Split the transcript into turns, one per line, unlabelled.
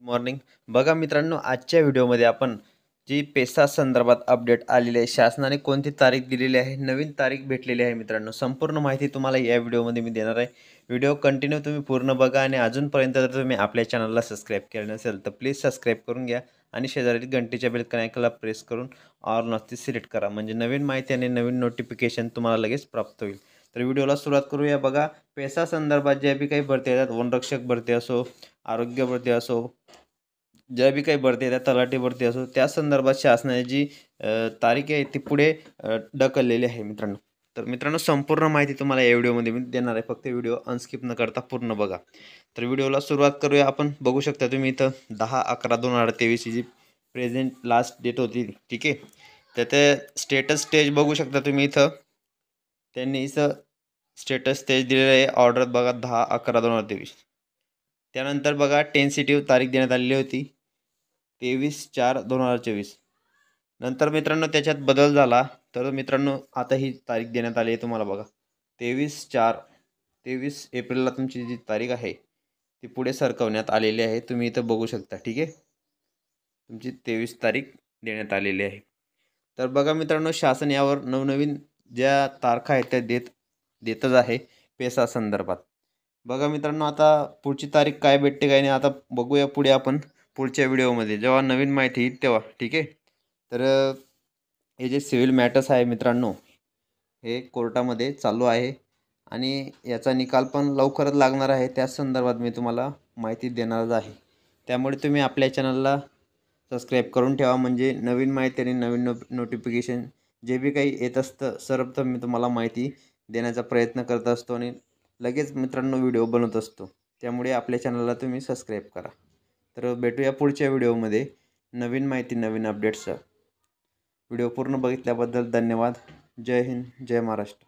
Morning. बघा मित्रांनो, आजच्या व्हिडिओमध्ये आपण जी पेसा संदर्भात अपडेट आलेली आहे, शासनाने कोणती तारीख दिलेली आहे, नवीन तारीख भेटलेली आहे मित्रांनो. संपूर्ण माहिती तुम्हाला या व्हिडिओमध्ये मी देणार आहे. व्हिडिओ कंटिन्यू तुम्ही पूर्ण बघा आणि अजूनपर्यंत जर तुम्ही आपल्या चॅनलला सबस्क्राईब केलं नसेल तर प्लीज सबस्क्राईब करून घ्या आणि शेजारील घंटीच्या बेल आयकॉनला प्रेस करून ऑल नॉटिफिकेशन सिलेक्ट करा, म्हणजे नवीन माहिती आणि नवीन नोटिफिकेशन तुम्हाला लगेच प्राप्त होईल. तर व्हिडिओला सुरुवात करूया. बघा, पेसा संदर्भात ज्या बी काही भरती येतात, वनरक्षक भरती असो, आरोग्य भरती असो, ज्या बी काही भरती आहे त्या तलाठी भरती असो, त्या संदर्भात शासनाने जी तारीख आहे ती पुढे ढकललेली आहे मित्रांनो. तर मित्रांनो, संपूर्ण माहिती तुम्हाला या व्हिडिओमध्ये मी देणार आहे. फक्त व्हिडिओ अनस्किप न करता पूर्ण बघा. तर व्हिडिओला सुरुवात करूया आपण. बघू शकता तुम्ही इथं 10/11/2023 जी प्रेझेंट लास्ट डेट होती, ठीक आहे. तर ते स्टेटस स्टेज बघू शकता तुम्ही इथं. त्यांनी इथं स्टेटस स्टेज दिलेलं आहे. ऑर्डर बघा 10/11/2023. त्यानंतर बघा टेन्सिटिव्ह तारीख देण्यात आलेली होती 23/4/2024. नंतर मित्रांनो त्याच्यात बदल झाला. तर मित्रांनो आता ही तारीख देण्यात आली आहे तुम्हाला बघा 23 एप्रिलला तुमची जी तारीख आहे ती पुढे सरकवण्यात आलेली आहे. तुम्ही इथं बघू शकता, ठीक आहे. तुमची 23 तारीख देण्यात आलेली आहे. तर बघा मित्रांनो, शासन यावर नवनवीन ज्या तारखा आहेत त्या देतच आहे पेसा संदर्भात. बघा मित्रांनो, आता पुढची तारीख काय भेटते काय नाही आता बघूया पुढे आपण पुढच्या व्हिडिओमध्ये जेव्हा नवीन माहिती येईल तेव्हा, ठीक आहे. तर हे जे सिव्हिल मॅटर्स आहे मित्रांनो, हे कोर्टामध्ये चालू आहे आणि याचा निकाल पण लवकरच लागणार आहे. त्या संदर्भात मी तुम्हाला माहिती देणारच आहे. त्यामुळे तुम्ही आपल्या चॅनलला सबस्क्राईब करून ठेवा, म्हणजे नवीन माहिती आणि नवीन नोटिफिकेशन जे बी काही येत असतं सर्वप्रथम मी तुम्हाला माहिती देण्याचा प्रयत्न करत असतो आणि लगेच मित्रांनो व्हिडिओ बनवत असतो. त्यामुळे आपल्या चॅनलला तुम्ही सबस्क्राईब करा. तर भेटूया पुढच्या व्हिडिओमध्ये नवीन माहिती नवीन अपडेट्सचा. व्हिडिओ पूर्ण बघितल्याबद्दल धन्यवाद. जय हिंद, जय महाराष्ट्र.